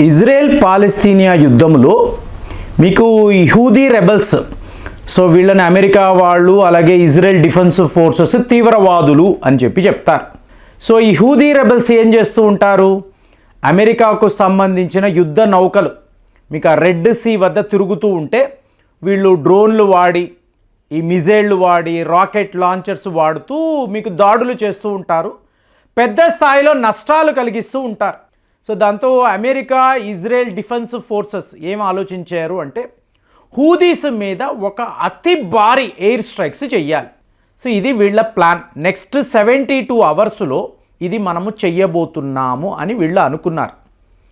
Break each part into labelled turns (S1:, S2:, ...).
S1: Israel పాలస్తీనియా యుద్ధంలో మీకు ఈ హూదీ రెబల్స్, సో వీళ్ళని అమెరికా వాళ్ళు అలాగే ఇజ్రాయెల్ డిఫెన్స్ ఫోర్సెస్ తీవ్రవాదులు అని చెప్తారు. సో ఈ హూదీ రెబల్స్ ఏం చేస్తూ ఉంటారు, అమెరికాకు సంబంధించిన యుద్ధ నౌకలు మీకు ఆ రెడ్ సీ వద్ద తిరుగుతూ ఉంటే వీళ్ళు డ్రోన్లు వాడి, ఈ మిజైళ్ళు వాడి, రాకెట్ లాంచర్స్ వాడుతూ మీకు దాడులు చేస్తూ ఉంటారు. పెద్ద స్థాయిలో నష్టాలు కలిగిస్తూ ఉంటారు. సో దాంతో అమెరికా ఇజ్రాయెల్ డిఫెన్స్ ఫోర్సెస్ ఏం ఆలోచించారు అంటే హూదీస్ మీద ఒక అతి భారీ ఎయిర్ స్ట్రైక్స్ చెయ్యాలి. సో ఇది వీళ్ళ ప్లాన్. నెక్స్ట్ 72 అవర్స్లో ఇది మనము చెయ్యబోతున్నాము అని వీళ్ళు అనుకున్నారు.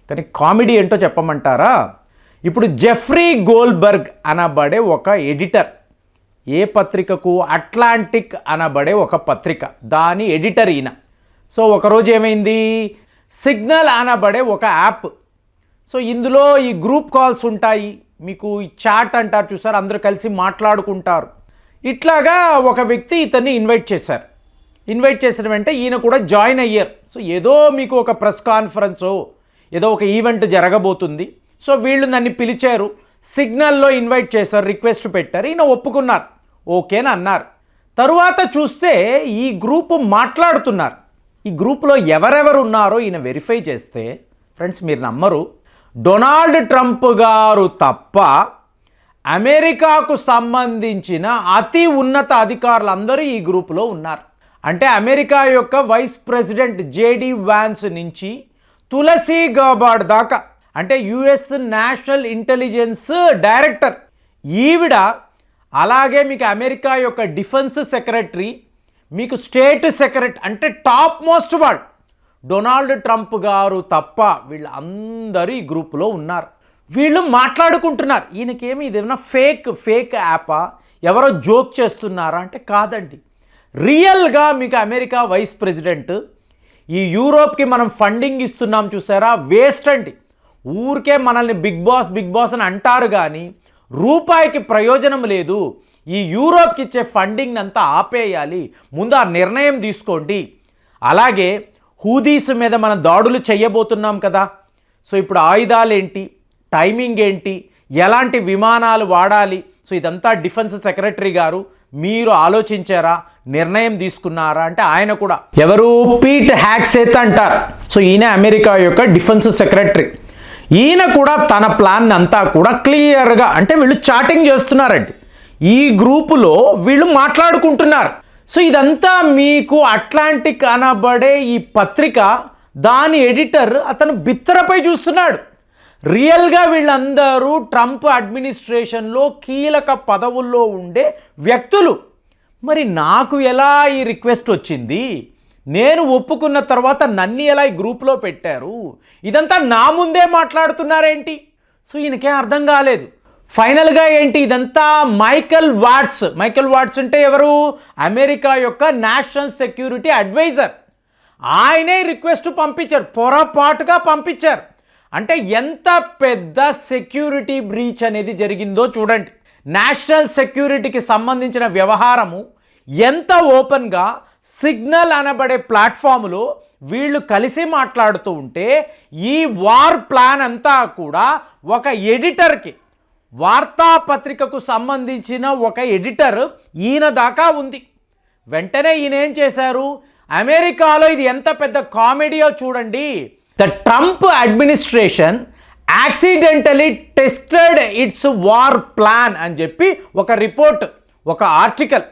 S1: కానీ కామెడీ ఏంటో చెప్పమంటారా, ఇప్పుడు జెఫ్రీ గోల్డ్బర్గ్ అనబడే ఒక ఎడిటర్, ఏ పత్రికకు, అట్లాంటిక్ అనబడే ఒక పత్రిక, దాని ఎడిటర్ ఈయన. సో ఒకరోజు ఏమైంది, సిగ్నల్ అనబడే ఒక యాప్, సో ఇందులో ఈ గ్రూప్ కాల్స్ ఉంటాయి, మీకు ఈ చాట్ అంటారు చూసారు, అందరూ కలిసి మాట్లాడుకుంటారు. ఇట్లాగా ఒక వ్యక్తి ఇతన్ని ఇన్వైట్ చేశారు. ఇన్వైట్ చేసిన వెంటనే ఈయన కూడా జాయిన్ అయ్యారు. సో ఏదో మీకు ఒక ప్రెస్ కాన్ఫరెన్సో ఏదో ఒక ఈవెంట్ జరగబోతుంది. సో వీళ్ళు నన్ను పిలిచారు, సిగ్నల్లో ఇన్వైట్ చేశారు, రిక్వెస్ట్ పెట్టారు, ఈయన ఒప్పుకున్నారు, ఓకేని అన్నారు. తరువాత చూస్తే ఈ గ్రూపు మాట్లాడుతున్నారు. ఈ గ్రూప్లో ఎవరెవరు ఉన్నారో ఈయన వెరిఫై చేస్తే ఫ్రెండ్స్ మీరు నమ్మరు, డొనాల్డ్ ట్రంప్ గారు తప్ప అమెరికాకు సంబంధించిన అతి ఉన్నత అధికారులందరూ ఈ గ్రూపులో ఉన్నారు. అంటే అమెరికా యొక్క వైస్ ప్రెసిడెంట్ జేడి వాన్స్ నుంచి తులసి గాబార్డ్ దాకా, అంటే యుఎస్ నేషనల్ ఇంటెలిజెన్స్ డైరెక్టర్ ఈవిడ, అలాగే మీకు అమెరికా యొక్క డిఫెన్స్ సెక్రటరీ, మీకు స్టేట్ సెక్రటరీ, అంటే టాప్ మోస్ట్ వాళ్ళు డొనాల్డ్ ట్రంప్ గారు తప్ప వీళ్ళందరూ ఈ గ్రూపులో ఉన్నారు. వీళ్ళు మాట్లాడుకుంటున్నారు. ఈయనకేమి ఇదేమన్నా ఫేక్ యాపా, ఎవరో జోక్ చేస్తున్నారా అంటే కాదండి, రియల్గా మీకు అమెరికా వైస్ ప్రెసిడెంట్, ఈ యూరోప్కి మనం ఫండింగ్ ఇస్తున్నాం చూసారా, వేస్ట్ అండి. ఊరికే మనల్ని బిగ్ బాస్ అని అంటారు కానీ రూపాయికి ప్రయోజనం లేదు. ఈ యూరోప్కి ఇచ్చే ఫండింగ్ అంతా ఆపేయాలి, ముందు ఆ నిర్ణయం తీసుకోండి. అలాగే హూదీస్ మీద మనం దాడులు చేయబోతున్నాం కదా, సో ఇప్పుడు ఆయుధాలు ఏంటి, టైమింగ్ ఏంటి, ఎలాంటి విమానాలు వాడాలి, సో ఇదంతా డిఫెన్స్ సెక్రటరీ గారు మీరు ఆలోచించారా, నిర్ణయం తీసుకున్నారా అంటే ఆయన కూడా, ఎవరు, పీట్ హ్యాగ్సెత్ అంటారు. సో ఈయన అమెరికా యొక్క డిఫెన్స్ సెక్రటరీ. ఈయన కూడా తన ప్లాన్ అంతా కూడా క్లియర్గా, అంటే వీళ్ళు చాటింగ్ చేస్తున్నారండి, ఈ గ్రూపులో వీళ్ళు మాట్లాడుకుంటున్నారు. సో ఇదంతా మీకు అట్లాంటిక్ అనబడే ఈ పత్రిక, దాని ఎడిటర్ అతను బిత్తరపై చూస్తున్నాడు. రియల్గా వీళ్ళందరూ ట్రంప్ అడ్మినిస్ట్రేషన్లో కీలక పదవుల్లో ఉండే వ్యక్తులు. మరి నాకు ఎలా ఈ రిక్వెస్ట్ వచ్చింది, నేను ఒప్పుకున్న తర్వాత నన్ను ఎలా ఈ గ్రూప్లో పెట్టారు, ఇదంతా నా ముందే మాట్లాడుతున్నారేంటి? సో ఈయనకేం అర్థం కాలేదు. ఫైనల్గా ఏంటి, ఇదంతా మైకెల్ వాట్స్ అంటే ఎవరు, అమెరికా యొక్క నేషనల్ సెక్యూరిటీ అడ్వైజర్. ఆయనే రిక్వెస్ట్ పంపించారు, పొరపాటుగా పంపించారు. అంటే ఎంత పెద్ద సెక్యూరిటీ బ్రీచ్ అనేది జరిగిందో చూడండి. నేషనల్ సెక్యూరిటీకి సంబంధించిన వ్యవహారము ఎంత ఓపెన్గా సిగ్నల్ అనబడే ప్లాట్ఫామ్లో వీళ్ళు కలిసి మాట్లాడుతూ ఉంటే, ఈ వార్ ప్లాన్ అంతా కూడా ఒక ఎడిటర్కి, వార్తాపత్రికకు సంబంధించిన ఒక ఎడిటర్ ఈయన దాకా ఉంది. వెంటనే ఈయన ఏం చేశారు, అమెరికాలో ఇది ఎంత పెద్ద కామెడీయో చూడండి, the Trump administration accidentally tested its war plan అని చెప్పి ఒక రిపోర్ట్, ఒక ఆర్టికల్.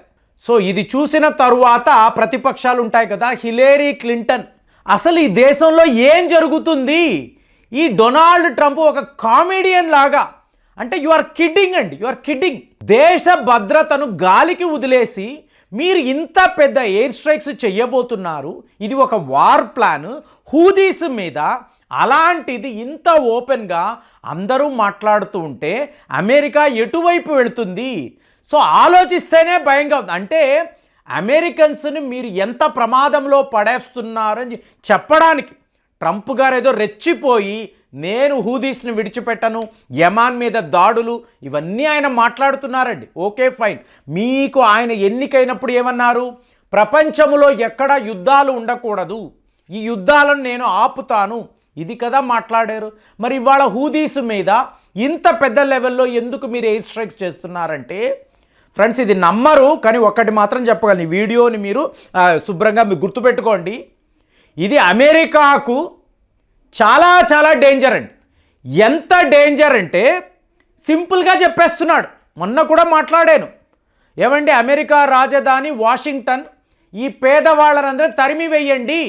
S1: సో ఇది చూసిన తరువాత ప్రతిపక్షాలు ఉంటాయి కదా, హిలేరీ క్లింటన్, అసలు ఈ దేశంలో ఏం జరుగుతుంది, ఈ డొనాల్డ్ ట్రంప్ ఒక కామెడియన్ లాగా, అంటే యు ఆర్ కిడ్డింగ్ అండి, యు ఆర్ కిడ్డింగ్. దేశ భద్రతను గాలికి వదిలేసి మీరు ఇంత పెద్ద ఎయిర్ స్ట్రైక్స్ చెయ్యబోతున్నారు, ఇది ఒక వార్ ప్లాన్ హూదీస్ మీద, అలాంటిది ఇంత ఓపెన్గా అందరూ మాట్లాడుతూ ఉంటే అమెరికా ఎటువైపు వెళుతుంది? సో ఆలోచిస్తేనే భయంగా ఉంది. అంటే అమెరికన్స్ని మీరు ఎంత ప్రమాదంలో పడేస్తున్నారని చెప్పడానికి ట్రంప్ గారు ఏదో రెచ్చిపోయి, నేను హూదీస్ని విడిచిపెట్టను, యమాన్ మీద దాడులు, ఇవన్నీ ఆయన మాట్లాడుతున్నారండి. ఓకే ఫైన్, మీకు ఆయన ఎన్నికైనప్పుడు ఏమన్నారు, ప్రపంచంలో ఎక్కడ యుద్ధాలు ఉండకూడదు, ఈ యుద్ధాలను నేను ఆపుతాను, ఇది కదా మాట్లాడారు. మరి ఇవాళ హూదీస్ మీద ఇంత పెద్ద లెవెల్లో ఎందుకు మీరు ఎయిర్ స్ట్రైక్స్ చేస్తున్నారంటే ఫ్రెండ్స్, ఇది నమ్మరు, కానీ ఒక్కటి మాత్రం చెప్పగలను. ఈ వీడియోని మీరు శుభ్రంగా మీరు గుర్తుపెట్టుకోండి. ఇది అమెరికాకు చాలా చాలా డేంజర్ అండి. ఎంత డేంజర్ అంటే సింపుల్గా చెప్పేస్తున్నాడు. మొన్న కూడా మాట్లాడాను, ఏమండి అమెరికా రాజధాని వాషింగ్టన్, ఈ పేదవాళ్ళనందరూ తరిమి వేయండి.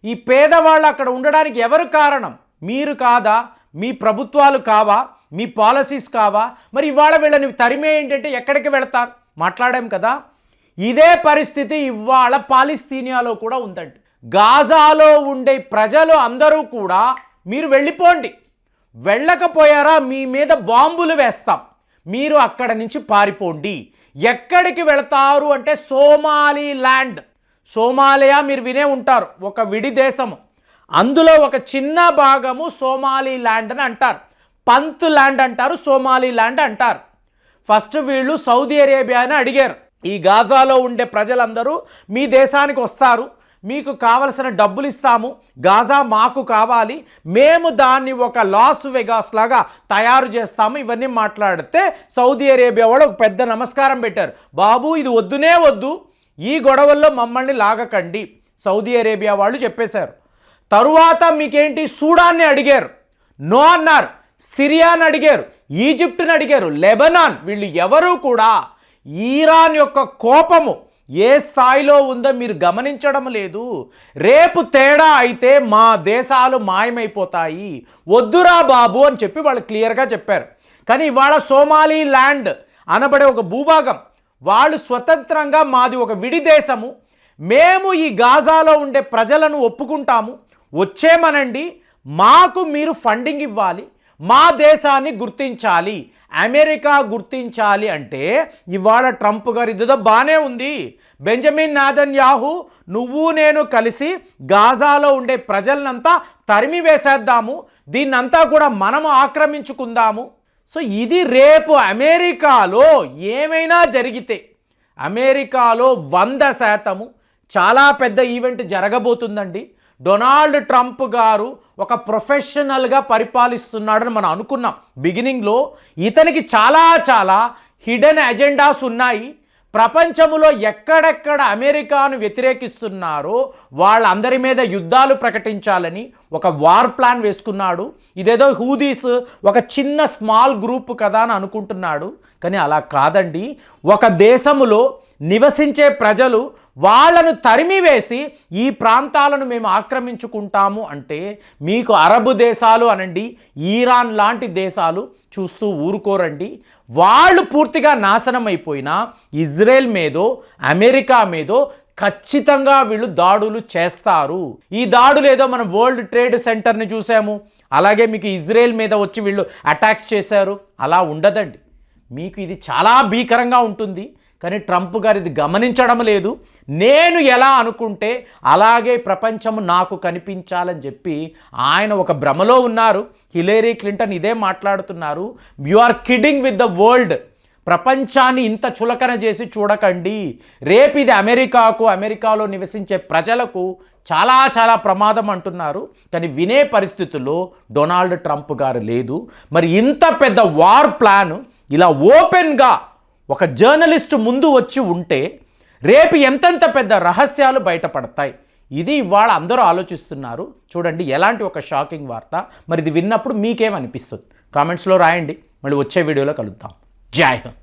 S1: ఈ పేదవాళ్ళు అక్కడ ఉండడానికి ఎవరు కారణం? మీరు కాదా? మీ ప్రభుత్వాలు కావా? మీ పాలసీస్ కావా? మరి ఇవాళ వీళ్ళని తరిమేయండి అంటే ఎక్కడికి వెళతారు? మాట్లాడాం కదా. ఇదే పరిస్థితి ఇవాళ పాలస్తీనియాలో కూడా ఉందండి. గాజాలో ఉండే ప్రజలు అందరూ కూడా మీరు వెళ్ళిపోండి, వెళ్ళకపోయారా మీ మీద బాంబులు వేస్తాం, మీరు అక్కడ నుంచి పారిపోండి. ఎక్కడికి వెళతారు అంటే సోమాలిలాండ్. సోమాలియా మీరు వినే ఉంటారు, ఒక విడి దేశము. అందులో ఒక చిన్న భాగము సోమాలిలాండ్ అని అంటారు. పంత్ ల్యాండ్ అంటారు, సోమాలిలాండ్ అంటారు. ఫస్ట్ వీళ్ళు సౌదీ అరేబియాని అడిగారు, ఈ గాజాలో ఉండే ప్రజలందరూ మీ దేశానికి వస్తారు, మీకు కావలసిన డబ్బులు ఇస్తాము, గాజా మాకు కావాలి, మేము దాన్ని ఒక లాస్ వెగాస్ లాగా తయారు చేస్తాము. ఇవన్నీ మాట్లాడితే సౌదీ అరేబియా వాళ్ళు ఒక పెద్ద నమస్కారం పెట్టారు. బాబు ఇది వద్దునే వద్దు, ఈ గొడవల్లో మమ్మల్ని లాగకండి, సౌదీ అరేబియా వాళ్ళు చెప్పేశారు. తరువాత మీకేంటి సూడాన్ని అడిగారు, నో అన్నారు. సిరియాని అడిగారు, ఈజిప్ట్ని అడిగారు, లెబనాన్. వీళ్ళు ఎవరూ కూడా ఈరాన్ యొక్క కోపము ఏ స్థాయిలో ఉందో మీరు గమనించడం లేదు. రేపు తేడా అయితే మా దేశాలు మాయమైపోతాయి, వద్దురా బాబు అని చెప్పి వాళ్ళు క్లియర్గా చెప్పారు. కానీ ఇవాళ సోమాలి ల్యాండ్ అనబడే ఒక భూభాగం, వాళ్ళు స్వతంత్రంగా మాది ఒక విడి దేశము, మేము ఈ గాజాలో ఉండే ప్రజలను ఒప్పుకుంటాము, వచ్చేమనండి, మాకు మీరు ఫండింగ్ ఇవ్వాలి, మా దేశాన్ని గుర్తించాలి, అమెరికా గుర్తించాలి అంటే ఇవాళ ట్రంప్ గారు ఇదిదో బాగానే ఉంది. బెంజమిన్ నెతన్యాహు నువ్వు నేను కలిసి గాజాలో ఉండే ప్రజలనంతా తరిమి వేసేద్దాము, దీన్నంతా కూడా మనము ఆక్రమించుకుందాము. సో ఇది రేపు అమెరికాలో ఏమైనా జరిగితే అమెరికాలో 100% చాలా పెద్ద ఈవెంట్ జరగబోతుందండి. డొనాల్డ్ ట్రంప్ గారు ఒక ప్రొఫెషనల్గా పరిపాలిస్తున్నాడని మనం అనుకున్నాం బిగినింగ్లో. ఇతనికి చాలా చాలా హిడెన్ ఎజెండాస్ ఉన్నాయి. ప్రపంచంలో ఎక్కడెక్కడ అమెరికాను వ్యతిరేకిస్తున్నారో వాళ్ళందరి మీద యుద్ధాలు ప్రకటించాలని ఒక వార్ ప్లాన్ వేసుకున్నాడు. ఇదేదో హూదీస్ ఒక చిన్న స్మాల్ గ్రూప్ కదా అని అనుకుంటున్నాడు, కానీ అలా కాదండి. ఒక దేశములో నివసించే ప్రజలు వాళ్ళను తరిమివేసి ఈ ప్రాంతాలను మేము ఆక్రమించుకుంటాము అంటే మీకు అరబ్ దేశాలు అనండి, ఈరాన్ లాంటి దేశాలు చూస్తూ ఊరుకోరండి. వాళ్ళు పూర్తిగా నాశనం అయిపోయినా ఇజ్రాయెల్ మీదో అమెరికా మీదో ఖచ్చితంగా వీళ్ళు దాడులు చేస్తారు. ఈ దాడులు ఏదో మనం వరల్డ్ ట్రేడ్ సెంటర్ని చూసాము, అలాగే మీకు ఇజ్రాయెల్ మీద వచ్చి వీళ్ళు అటాక్స్ చేశారు, అలా ఉండదండి. మీకు ఇది చాలా భీకరంగా ఉంటుంది. కానీ ట్రంప్ గారు ఇది గమనించడం లేదు. నేను ఎలా అనుకుంటే అలాగే ప్రపంచం నాకు కనిపించాలని చెప్పి ఆయన ఒక భ్రమలో ఉన్నారు. హిలేరీ క్లింటన్ ఇదే మాట్లాడుతున్నారు, you are kidding with the world. ప్రపంచాన్ని ఇంత చులకన చేసి చూడకండి. రేపు ఇది అమెరికాకు, అమెరికాలో నివసించే ప్రజలకు చాలా చాలా ప్రమాదం అంటున్నారు. కానీ వినే పరిస్థితుల్లో డొనాల్డ్ ట్రంప్ గారు లేదు. మరి ఇంత పెద్ద వార్ ప్లాన్ ఇలా ఓపెన్గా ఒక జర్నలిస్ట్ ముందు వచ్చి ఉంటే రేపు ఎంతెంత పెద్ద రహస్యాలు బయటపడతాయి. ఇది ఇవాళ అందరూ ఆలోచిస్తున్నారు. చూడండి ఎలాంటి ఒక షాకింగ్ వార్త. మరి ఇది విన్నప్పుడు మీకేమనిపిస్తుంది కామెంట్స్లో రాయండి. మళ్ళీ వచ్చే వీడియోలో కలుద్దాం. జై హింద్.